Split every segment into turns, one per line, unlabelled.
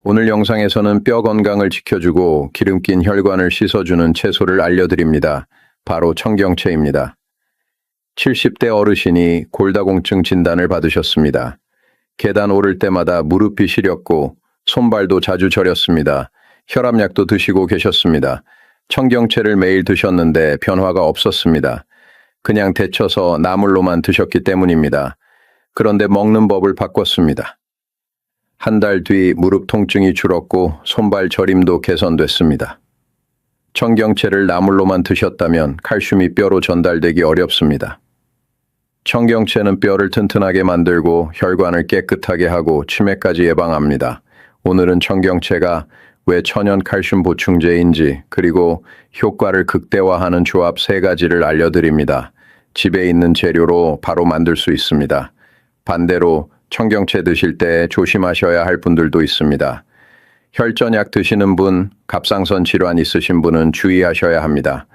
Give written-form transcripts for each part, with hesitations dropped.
오늘 영상에서는 뼈 건강을 지켜주고 기름 낀 혈관을 씻어주는 채소를 알려드립니다. 바로 청경채입니다. 70대 어르신이 골다공증 진단을 받으셨습니다. 계단 오를 때마다 무릎이 시렸고 손발도 자주 저렸습니다. 혈압약도 드시고 계셨습니다. 청경채를 매일 드셨는데 변화가 없었습니다. 그냥 데쳐서 나물로만 드셨기 때문입니다. 그런데 먹는 법을 바꿨습니다. 한 달 뒤 무릎 통증이 줄었고 손발 저림도 개선됐습니다. 청경채를 나물로만 드셨다면 칼슘이 뼈로 전달되기 어렵습니다. 청경채는 뼈를 튼튼하게 만들고 혈관을 깨끗하게 하고 치매까지 예방합니다. 오늘은 청경채가 왜 천연 칼슘 보충제인지 그리고 효과를 극대화하는 조합 3가지를 알려드립니다. 집에 있는 재료로 바로 만들 수 있습니다. 반대로 청경채 드실 때 조심하셔야 할 분들도 있습니다. 혈전약 드시는 분, 갑상선 질환 있으신 분은 주의하셔야 합니다.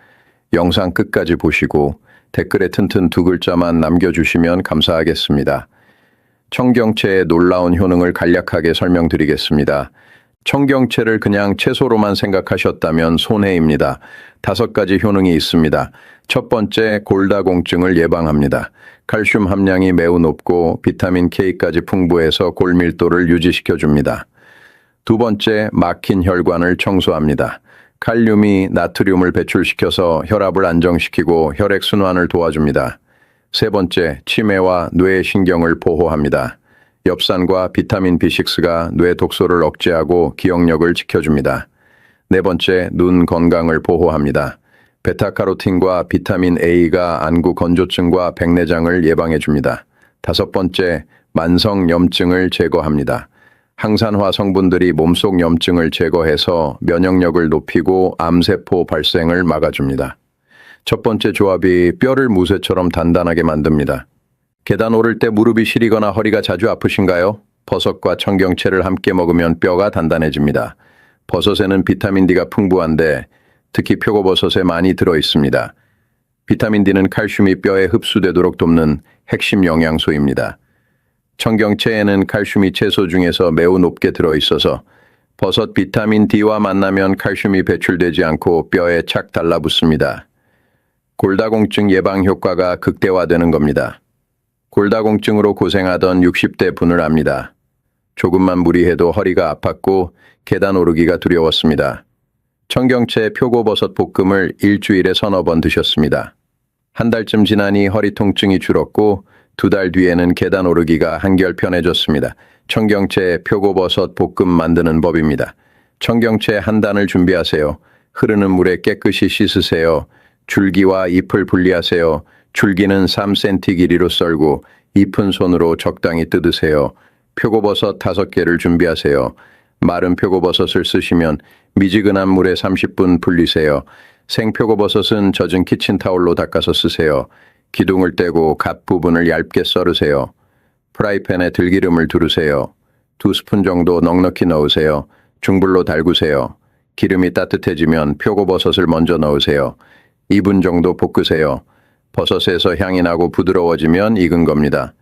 영상 끝까지 보시고 댓글에 튼튼 2글자만 남겨주시면 감사하겠습니다. 청경채의 놀라운 효능을 간략하게 설명드리겠습니다. 청경채를 그냥 채소로만 생각하셨다면 손해입니다. 5가지 효능이 있습니다. 첫 번째, 골다공증을 예방합니다. 칼슘 함량이 매우 높고 비타민 K까지 풍부해서 골밀도를 유지시켜줍니다. 두 번째, 막힌 혈관을 청소합니다. 칼륨이 나트륨을 배출시켜서 혈압을 안정시키고 혈액순환을 도와줍니다. 세 번째, 치매와 뇌의 신경을 보호합니다. 엽산과 비타민 B6가 뇌 독소를 억제하고 기억력을 지켜줍니다. 네 번째, 눈 건강을 보호합니다. 베타카로틴과 비타민 A가 안구 건조증과 백내장을 예방해줍니다. 5번째, 만성 염증을 제거합니다. 항산화 성분들이 몸속 염증을 제거해서 면역력을 높이고 암세포 발생을 막아줍니다. 첫 번째 조합이 뼈를 무쇠처럼 단단하게 만듭니다. 계단 오를 때 무릎이 시리거나 허리가 자주 아프신가요? 버섯과 청경채를 함께 먹으면 뼈가 단단해집니다. 버섯에는 비타민 D가 풍부한데 특히 표고버섯에 많이 들어있습니다. 비타민 D는 칼슘이 뼈에 흡수되도록 돕는 핵심 영양소입니다. 청경채에는 칼슘이 채소 중에서 매우 높게 들어있어서 버섯 비타민 D와 만나면 칼슘이 배출되지 않고 뼈에 착 달라붙습니다. 골다공증 예방 효과가 극대화되는 겁니다. 골다공증으로 고생하던 60대 분을 압니다. 조금만 무리해도 허리가 아팠고 계단 오르기가 두려웠습니다. 청경채 표고버섯 볶음을 일주일에 3-4번 드셨습니다. 한 달쯤 지나니 허리 통증이 줄었고 2달 뒤에는 계단 오르기가 한결 편해졌습니다. 청경채 표고버섯 볶음 만드는 법입니다. 청경채 한 단을 준비하세요. 흐르는 물에 깨끗이 씻으세요. 줄기와 잎을 분리하세요. 줄기는 3cm 길이로 썰고 잎은 손으로 적당히 뜯으세요. 표고버섯 5개를 준비하세요. 마른 표고버섯을 쓰시면 미지근한 물에 30분 불리세요. 생표고버섯은 젖은 키친타올로 닦아서 쓰세요. 기둥을 떼고 갓 부분을 얇게 썰으세요. 프라이팬에 들기름을 두르세요. 2스푼 정도 넉넉히 넣으세요. 중불로 달구세요. 기름이 따뜻해지면 표고버섯을 먼저 넣으세요. 2분 정도 볶으세요. 버섯에서 향이 나고 부드러워지면 익은 겁니다.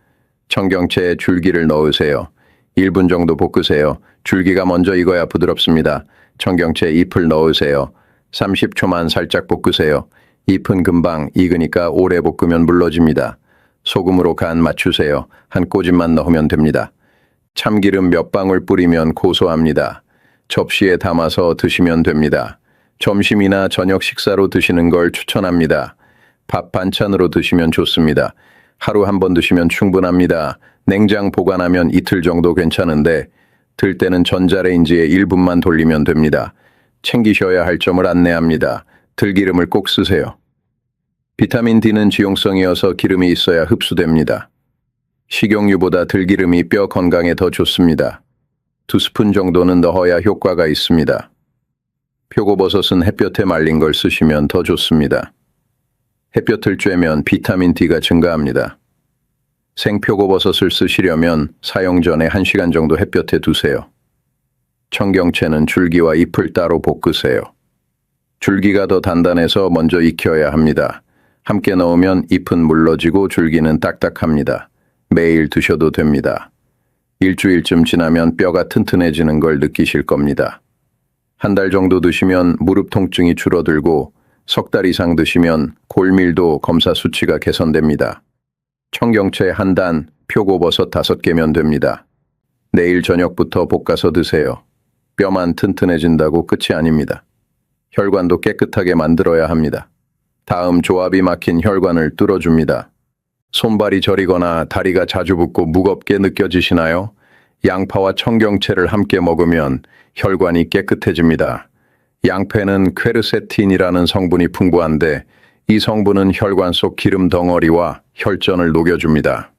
청경채에 줄기를 넣으세요. 1분 정도 볶으세요. 줄기가 먼저 익어야 부드럽습니다. 청경채 잎을 넣으세요. 30초만 살짝 볶으세요. 잎은 금방 익으니까 오래 볶으면 물러집니다. 소금으로 간 맞추세요. 한 꼬집만 넣으면 됩니다. 참기름 몇 방울 뿌리면 고소합니다. 접시에 담아서 드시면 됩니다. 점심이나 저녁 식사로 드시는 걸 추천합니다. 밥 반찬으로 드시면 좋습니다. 하루 1번 드시면 충분합니다. 냉장 보관하면 이틀 정도 괜찮은데 들 때는 전자레인지에 1분만 돌리면 됩니다. 챙기셔야 할 점을 안내합니다. 들기름을 꼭 쓰세요. 비타민 D는 지용성이어서 기름이 있어야 흡수됩니다. 식용유보다 들기름이 뼈 건강에 더 좋습니다. 2스푼 정도는 넣어야 효과가 있습니다. 표고버섯은 햇볕에 말린 걸 쓰시면 더 좋습니다. 햇볕을 쬐면 비타민 D가 증가합니다. 생표고버섯을 쓰시려면 사용 전에 1시간 정도 햇볕에 두세요. 청경채는 줄기와 잎을 따로 볶으세요. 줄기가 더 단단해서 먼저 익혀야 합니다. 함께 넣으면 잎은 물러지고 줄기는 딱딱합니다. 매일 드셔도 됩니다. 일주일쯤 지나면 뼈가 튼튼해지는 걸 느끼실 겁니다. 한 달 정도 드시면 무릎 통증이 줄어들고 석 달 이상 드시면 골밀도 검사 수치가 개선됩니다. 청경채 한 단, 표고버섯 5개면 됩니다. 내일 저녁부터 볶아서 드세요. 뼈만 튼튼해진다고 끝이 아닙니다. 혈관도 깨끗하게 만들어야 합니다. 다음 조합이 막힌 혈관을 뚫어줍니다. 손발이 저리거나 다리가 자주 붓고 무겁게 느껴지시나요? 양파와 청경채를 함께 먹으면 혈관이 깨끗해집니다. 양패는 퀘르세틴이라는 성분이 풍부한데 이 성분은 혈관 속 기름 덩어리와 혈전을 녹여줍니다.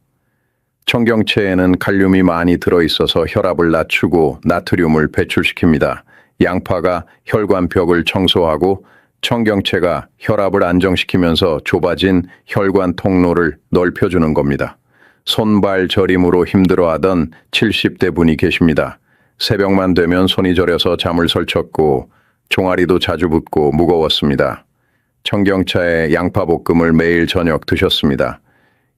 청경채에는 칼륨이 많이 들어있어서 혈압을 낮추고 나트륨을 배출시킵니다. 양파가 혈관벽을 청소하고 청경채가 혈압을 안정시키면서 좁아진 혈관 통로를 넓혀주는 겁니다. 손발 저림으로 힘들어하던 70대 분이 계십니다. 새벽만 되면 손이 저려서 잠을 설쳤고 종아리도 자주 붓고 무거웠습니다. 청경차에 양파볶음을 매일 저녁 드셨습니다.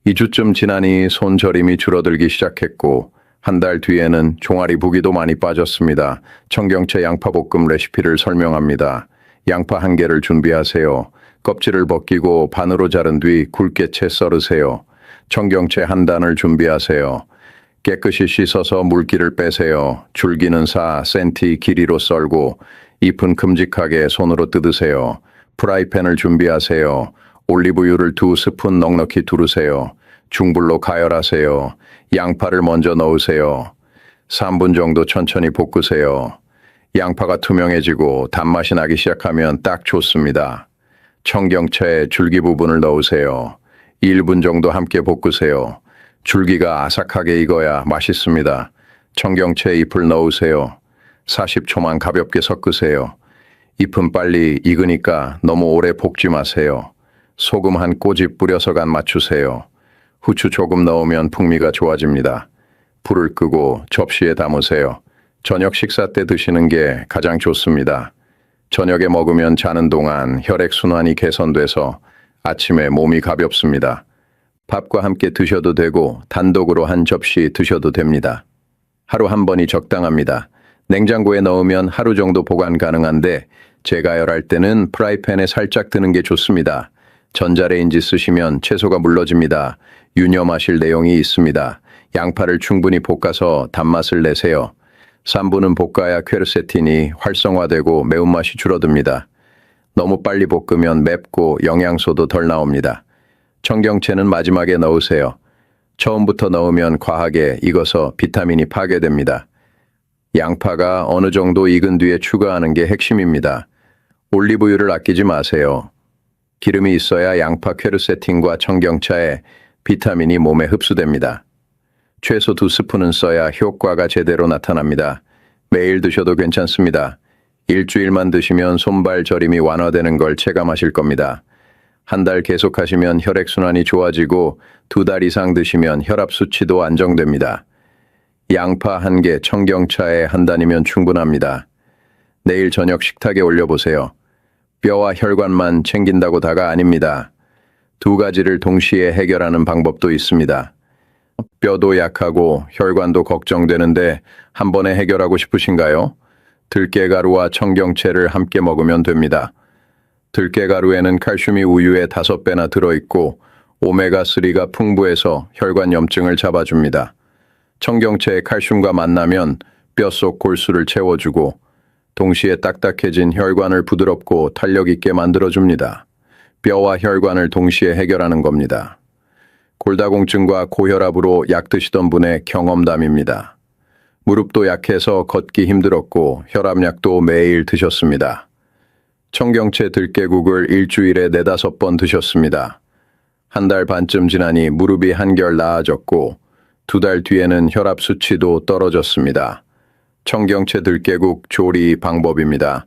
2주쯤 지나니 손 저림이 줄어들기 시작했고 한 달 뒤에는 종아리 부기도 많이 빠졌습니다. 청경채 양파볶음 레시피를 설명합니다. 양파 1개를 준비하세요. 껍질을 벗기고 반으로 자른 뒤 굵게 채 썰으세요. 청경채 한 단을 준비하세요. 깨끗이 씻어서 물기를 빼세요. 줄기는 4cm 길이로 썰고 잎은 큼직하게 손으로 뜯으세요. 프라이팬을 준비하세요. 올리브유를 2스푼 넉넉히 두르세요. 중불로 가열하세요. 양파를 먼저 넣으세요. 3분 정도 천천히 볶으세요. 양파가 투명해지고 단맛이 나기 시작하면 딱 좋습니다. 청경채 줄기 부분을 넣으세요. 1분 정도 함께 볶으세요. 줄기가 아삭하게 익어야 맛있습니다. 청경채 잎을 넣으세요. 40초만 가볍게 섞으세요. 잎은 빨리 익으니까 너무 오래 볶지 마세요. 소금 한 꼬집 뿌려서 간 맞추세요. 후추 조금 넣으면 풍미가 좋아집니다. 불을 끄고 접시에 담으세요. 저녁 식사 때 드시는 게 가장 좋습니다. 저녁에 먹으면 자는 동안 혈액순환이 개선돼서 아침에 몸이 가볍습니다. 밥과 함께 드셔도 되고 단독으로 한 접시 드셔도 됩니다. 하루 한 번이 적당합니다. 냉장고에 넣으면 하루 정도 보관 가능한데 재가열할 때는 프라이팬에 살짝 드는 게 좋습니다. 전자레인지 쓰시면 채소가 물러집니다. 유념하실 내용이 있습니다. 양파를 충분히 볶아서 단맛을 내세요. 3분은 볶아야 퀘르세틴이 활성화되고 매운맛이 줄어듭니다. 너무 빨리 볶으면 맵고 영양소도 덜 나옵니다. 청경채는 마지막에 넣으세요. 처음부터 넣으면 과하게 익어서 비타민이 파괴됩니다. 양파가 어느 정도 익은 뒤에 추가하는 게 핵심입니다. 올리브유를 아끼지 마세요. 기름이 있어야 양파 퀘르세틴과 청경차에 비타민이 몸에 흡수됩니다. 최소 2스푼은 써야 효과가 제대로 나타납니다. 매일 드셔도 괜찮습니다. 일주일만 드시면 손발 저림이 완화되는 걸 체감하실 겁니다. 한 달 계속하시면 혈액순환이 좋아지고 2달 이상 드시면 혈압 수치도 안정됩니다. 양파 1개, 청경차에 한 단이면 충분합니다. 내일 저녁 식탁에 올려보세요. 뼈와 혈관만 챙긴다고 다가 아닙니다. 2가지를 동시에 해결하는 방법도 있습니다. 뼈도 약하고 혈관도 걱정되는데 한 번에 해결하고 싶으신가요? 들깨가루와 청경채를 함께 먹으면 됩니다. 들깨가루에는 칼슘이 우유의 5배나 들어있고 오메가3가 풍부해서 혈관 염증을 잡아줍니다. 청경채의 칼슘과 만나면 뼛속 골수를 채워주고 동시에 딱딱해진 혈관을 부드럽고 탄력 있게 만들어줍니다. 뼈와 혈관을 동시에 해결하는 겁니다. 골다공증과 고혈압으로 약 드시던 분의 경험담입니다. 무릎도 약해서 걷기 힘들었고 혈압약도 매일 드셨습니다. 청경채 들깨국을 일주일에 4-5번 드셨습니다. 한 달 반쯤 지나니 무릎이 한결 나아졌고 2달 뒤에는 혈압 수치도 떨어졌습니다. 청경채 들깨국 조리 방법입니다.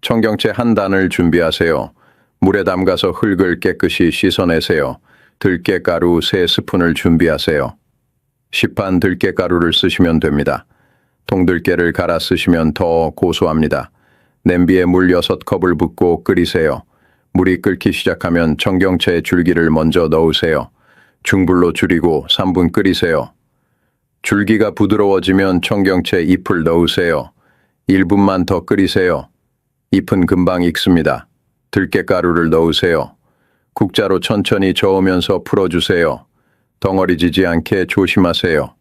청경채 한 단을 준비하세요. 물에 담가서 흙을 깨끗이 씻어내세요. 들깨가루 3스푼을 준비하세요. 시판 들깨가루를 쓰시면 됩니다. 통들깨를 갈아 쓰시면 더 고소합니다. 냄비에 물 6컵을 붓고 끓이세요. 물이 끓기 시작하면 청경채 줄기를 먼저 넣으세요. 중불로 줄이고 3분 끓이세요. 줄기가 부드러워지면 청경채 잎을 넣으세요. 1분만 더 끓이세요. 잎은 금방 익습니다. 들깨가루를 넣으세요. 국자로 천천히 저으면서 풀어주세요. 덩어리 지지 않게 조심하세요.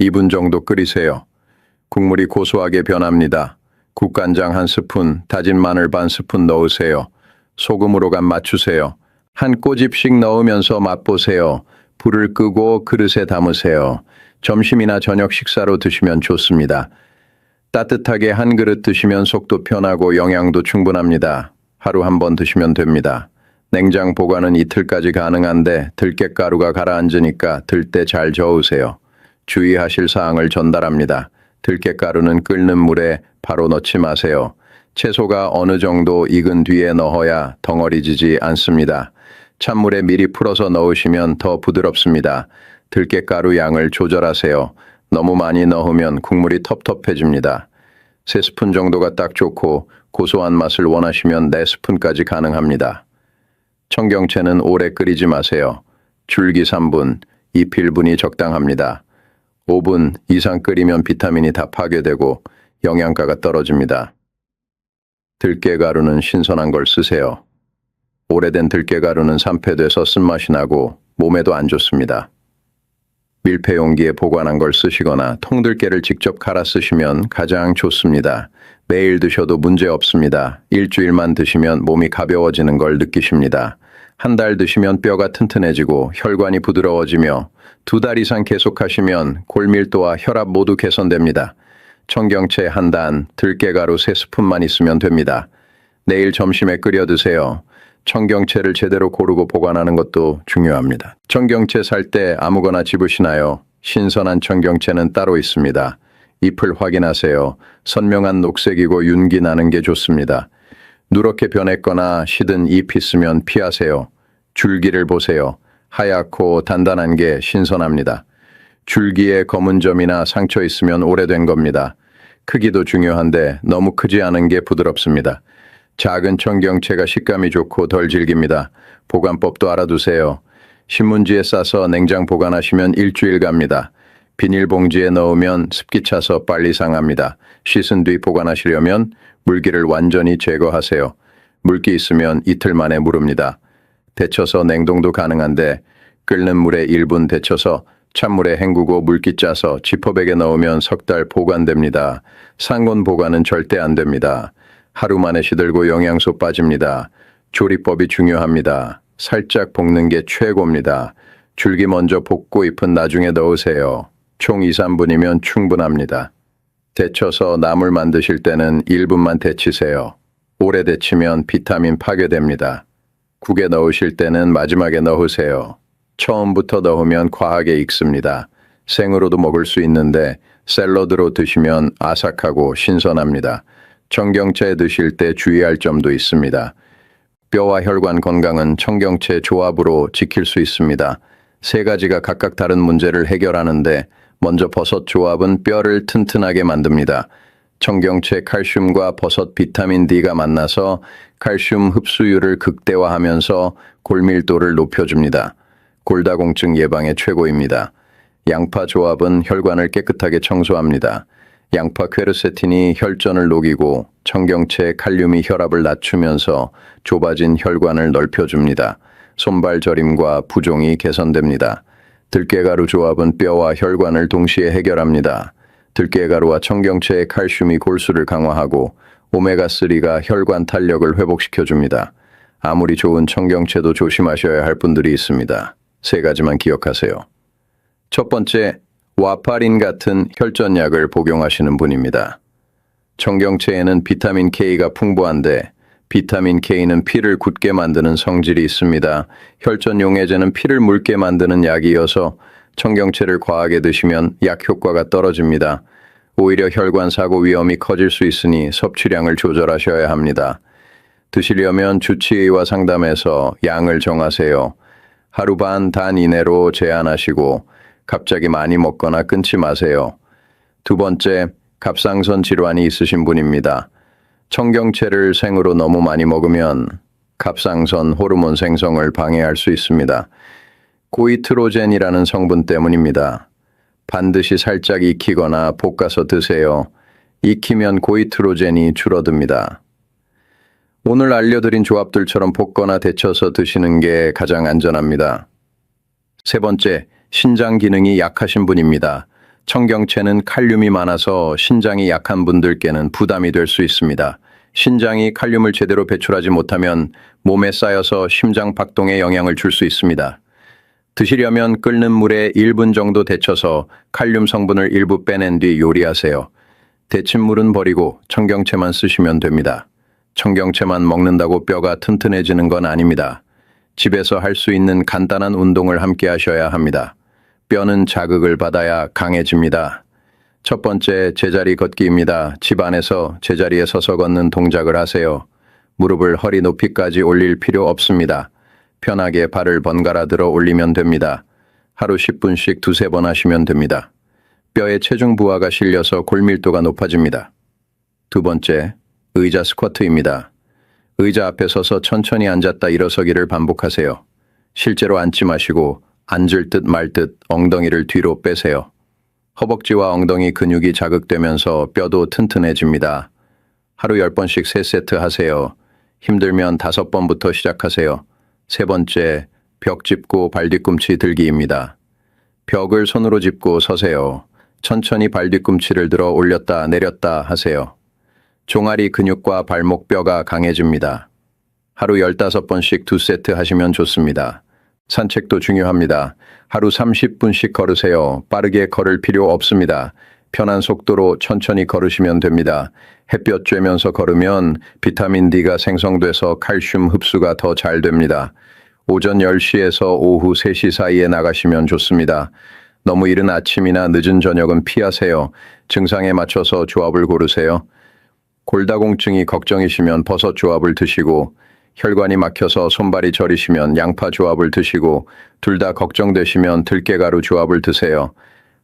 2분 정도 끓이세요. 국물이 고소하게 변합니다. 국간장 1스푼, 다진 마늘 반 스푼 넣으세요. 소금으로 간 맞추세요. 한 꼬집씩 넣으면서 맛보세요. 불을 끄고 그릇에 담으세요. 점심이나 저녁 식사로 드시면 좋습니다. 따뜻하게 한 그릇 드시면 속도 편하고 영양도 충분합니다. 하루 한 번 드시면 됩니다. 냉장 보관은 이틀까지 가능한데 들깨가루가 가라앉으니까 들 때 잘 저으세요. 주의하실 사항을 전달합니다. 들깨가루는 끓는 물에 바로 넣지 마세요. 채소가 어느 정도 익은 뒤에 넣어야 덩어리지지 않습니다. 찬물에 미리 풀어서 넣으시면 더 부드럽습니다. 들깨가루 양을 조절하세요. 너무 많이 넣으면 국물이 텁텁해집니다. 3스푼 정도가 딱 좋고 고소한 맛을 원하시면 4스푼까지 가능합니다. 청경채는 오래 끓이지 마세요. 줄기 3분, 잎 1분이 적당합니다. 5분 이상 끓이면 비타민이 다 파괴되고 영양가가 떨어집니다. 들깨가루는 신선한 걸 쓰세요. 오래된 들깨가루는 산패돼서 쓴맛이 나고 몸에도 안 좋습니다. 밀폐 용기에 보관한 걸 쓰시거나 통들깨를 직접 갈아 쓰시면 가장 좋습니다. 매일 드셔도 문제 없습니다. 일주일만 드시면 몸이 가벼워지는 걸 느끼십니다. 한 달 드시면 뼈가 튼튼해지고 혈관이 부드러워지며 2달 이상 계속하시면 골밀도와 혈압 모두 개선됩니다. 청경채 1단, 들깨가루 3스푼만 있으면 됩니다. 내일 점심에 끓여 드세요. 청경채를 제대로 고르고 보관하는 것도 중요합니다. 청경채 살 때 아무거나 집으시나요? 신선한 청경채는 따로 있습니다. 잎을 확인하세요. 선명한 녹색이고 윤기 나는 게 좋습니다. 누렇게 변했거나 시든 잎 있으면 피하세요. 줄기를 보세요. 하얗고 단단한 게 신선합니다. 줄기에 검은 점이나 상처 있으면 오래된 겁니다. 크기도 중요한데 너무 크지 않은 게 부드럽습니다. 작은 청경채가 식감이 좋고 덜 질깁니다. 보관법도 알아두세요. 신문지에 싸서 냉장 보관하시면 일주일 갑니다. 비닐봉지에 넣으면 습기 차서 빨리 상합니다. 씻은 뒤 보관하시려면 물기를 완전히 제거하세요. 물기 있으면 이틀 만에 무릅니다. 데쳐서 냉동도 가능한데 끓는 물에 1분 데쳐서 찬물에 헹구고 물기 짜서 지퍼백에 넣으면 3달 보관됩니다. 상온 보관은 절대 안 됩니다. 하루 만에 시들고 영양소 빠집니다. 조리법이 중요합니다. 살짝 볶는 게 최고입니다. 줄기 먼저 볶고 잎은 나중에 넣으세요. 총 2, 3분이면 충분합니다. 데쳐서 나물 만드실 때는 1분만 데치세요. 오래 데치면 비타민 파괴됩니다. 국에 넣으실 때는 마지막에 넣으세요. 처음부터 넣으면 과하게 익습니다. 생으로도 먹을 수 있는데 샐러드로 드시면 아삭하고 신선합니다. 청경채 드실 때 주의할 점도 있습니다. 뼈와 혈관 건강은 청경채 조합으로 지킬 수 있습니다. 3가지가 각각 다른 문제를 해결하는데 먼저 버섯 조합은 뼈를 튼튼하게 만듭니다. 청경채 칼슘과 버섯 비타민 D가 만나서 칼슘 흡수율을 극대화하면서 골밀도를 높여줍니다. 골다공증 예방에 최고입니다. 양파 조합은 혈관을 깨끗하게 청소합니다. 양파 퀘르세틴이 혈전을 녹이고 청경채 칼륨이 혈압을 낮추면서 좁아진 혈관을 넓혀줍니다. 손발 저림과 부종이 개선됩니다. 들깨가루 조합은 뼈와 혈관을 동시에 해결합니다. 들깨가루와 청경채의 칼슘이 골수를 강화하고 오메가3가 혈관 탄력을 회복시켜줍니다. 아무리 좋은 청경채도 조심하셔야 할 분들이 있습니다. 3가지만 기억하세요. 첫 번째, 와파린 같은 혈전약을 복용하시는 분입니다. 청경채에는 비타민 K가 풍부한데 비타민 K는 피를 굳게 만드는 성질이 있습니다. 혈전용해제는 피를 묽게 만드는 약이어서 청경채를 과하게 드시면 약 효과가 떨어집니다. 오히려 혈관 사고 위험이 커질 수 있으니 섭취량을 조절하셔야 합니다. 드시려면 주치의와 상담해서 양을 정하세요. 하루 반 단 이내로 제한하시고 갑자기 많이 먹거나 끊지 마세요. 두 번째, 갑상선 질환이 있으신 분입니다. 청경채를 생으로 너무 많이 먹으면 갑상선 호르몬 생성을 방해할 수 있습니다. 고이트로젠이라는 성분 때문입니다. 반드시 살짝 익히거나 볶아서 드세요. 익히면 고이트로젠이 줄어듭니다. 오늘 알려드린 조합들처럼 볶거나 데쳐서 드시는 게 가장 안전합니다. 세 번째, 신장 기능이 약하신 분입니다. 청경채는 칼륨이 많아서 신장이 약한 분들께는 부담이 될 수 있습니다. 신장이 칼륨을 제대로 배출하지 못하면 몸에 쌓여서 심장 박동에 영향을 줄 수 있습니다. 드시려면 끓는 물에 1분 정도 데쳐서 칼륨 성분을 일부 빼낸 뒤 요리하세요. 데친 물은 버리고 청경채만 쓰시면 됩니다. 청경채만 먹는다고 뼈가 튼튼해지는 건 아닙니다. 집에서 할 수 있는 간단한 운동을 함께 하셔야 합니다. 뼈는 자극을 받아야 강해집니다. 첫 번째, 제자리 걷기입니다. 집 안에서 제자리에 서서 걷는 동작을 하세요. 무릎을 허리 높이까지 올릴 필요 없습니다. 편하게 발을 번갈아 들어 올리면 됩니다. 하루 10분씩 두세 번 하시면 됩니다. 뼈에 체중 부하가 실려서 골밀도가 높아집니다. 두 번째, 의자 스쿼트입니다. 의자 앞에 서서 천천히 앉았다 일어서기를 반복하세요. 실제로 앉지 마시고 앉을 듯 말 듯 엉덩이를 뒤로 빼세요. 허벅지와 엉덩이 근육이 자극되면서 뼈도 튼튼해집니다. 하루 10번씩 3세트 하세요. 힘들면 5번부터 시작하세요. 세 번째, 벽 짚고 발 뒤꿈치 들기입니다. 벽을 손으로 짚고 서세요. 천천히 발 뒤꿈치를 들어 올렸다 내렸다 하세요. 종아리 근육과 발목 뼈가 강해집니다. 하루 15번씩 2세트 하시면 좋습니다. 산책도 중요합니다. 하루 30분씩 걸으세요. 빠르게 걸을 필요 없습니다. 편한 속도로 천천히 걸으시면 됩니다. 햇볕 쬐면서 걸으면 비타민 D가 생성돼서 칼슘 흡수가 더 잘 됩니다. 오전 10시에서 오후 3시 사이에 나가시면 좋습니다. 너무 이른 아침이나 늦은 저녁은 피하세요. 증상에 맞춰서 조합을 고르세요. 골다공증이 걱정이시면 버섯 조합을 드시고, 혈관이 막혀서 손발이 저리시면 양파 조합을 드시고, 둘 다 걱정되시면 들깨가루 조합을 드세요.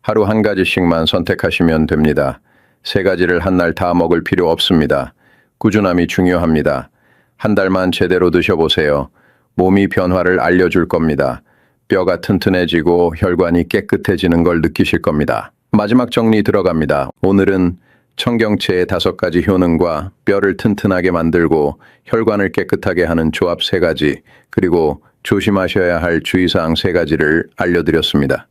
하루 한 가지씩만 선택하시면 됩니다. 세 가지를 한 날 다 먹을 필요 없습니다. 꾸준함이 중요합니다. 한 달만 제대로 드셔보세요. 몸이 변화를 알려줄 겁니다. 뼈가 튼튼해지고 혈관이 깨끗해지는 걸 느끼실 겁니다. 마지막 정리 들어갑니다. 오늘은 청경채의 5가지 효능과 뼈를 튼튼하게 만들고 혈관을 깨끗하게 하는 조합 3가지, 그리고 조심하셔야 할 주의사항 3가지를 알려드렸습니다.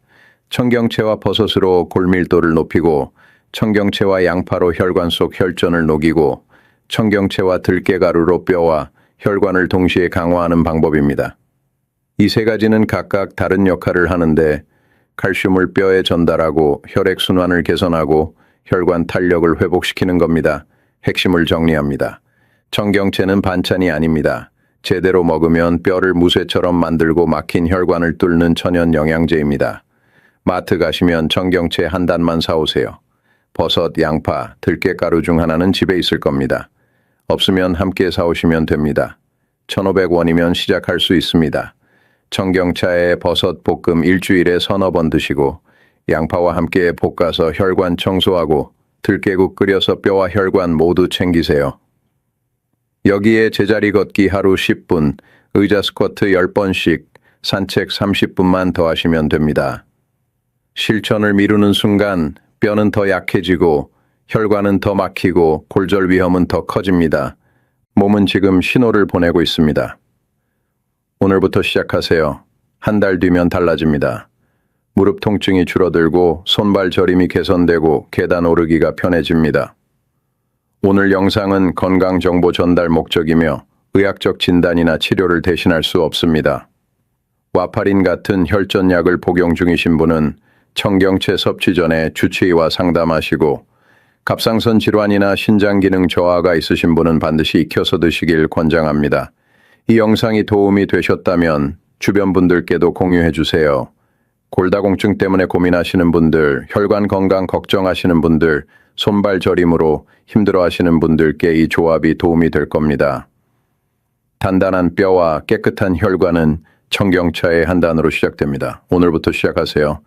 청경채와 버섯으로 골밀도를 높이고, 청경채와 양파로 혈관 속 혈전을 녹이고, 청경채와 들깨가루로 뼈와 혈관을 동시에 강화하는 방법입니다. 이 3가지는 각각 다른 역할을 하는데, 칼슘을 뼈에 전달하고 혈액순환을 개선하고 혈관 탄력을 회복시키는 겁니다. 핵심을 정리합니다. 청경채는 반찬이 아닙니다. 제대로 먹으면 뼈를 무쇠처럼 만들고 막힌 혈관을 뚫는 천연 영양제입니다. 마트 가시면 청경채 한 단만 사오세요. 버섯, 양파, 들깨가루 중 하나는 집에 있을 겁니다. 없으면 함께 사오시면 됩니다. 1,500원이면 시작할 수 있습니다. 청경차에 버섯 볶음 일주일에 3-4번 드시고, 양파와 함께 볶아서 혈관 청소하고 들깨국 끓여서 뼈와 혈관 모두 챙기세요. 여기에 제자리 걷기 하루 10분, 의자 스쿼트 10번씩, 산책 30분만 더 하시면 됩니다. 실천을 미루는 순간 뼈는 더 약해지고 혈관은 더 막히고 골절 위험은 더 커집니다. 몸은 지금 신호를 보내고 있습니다. 오늘부터 시작하세요. 한 달 뒤면 달라집니다. 무릎 통증이 줄어들고 손발 저림이 개선되고 계단 오르기가 편해집니다. 오늘 영상은 건강 정보 전달 목적이며 의학적 진단이나 치료를 대신할 수 없습니다. 와파린 같은 혈전약을 복용 중이신 분은 청경채 섭취 전에 주치의와 상담하시고, 갑상선 질환이나 신장 기능 저하가 있으신 분은 반드시 익혀서 드시길 권장합니다. 이 영상이 도움이 되셨다면 주변 분들께도 공유해 주세요. 골다공증 때문에 고민하시는 분들, 혈관 건강 걱정하시는 분들, 손발 저림으로 힘들어하시는 분들께 이 조합이 도움이 될 겁니다. 단단한 뼈와 깨끗한 혈관은 청경차의 한 단으로 시작됩니다. 오늘부터 시작하세요.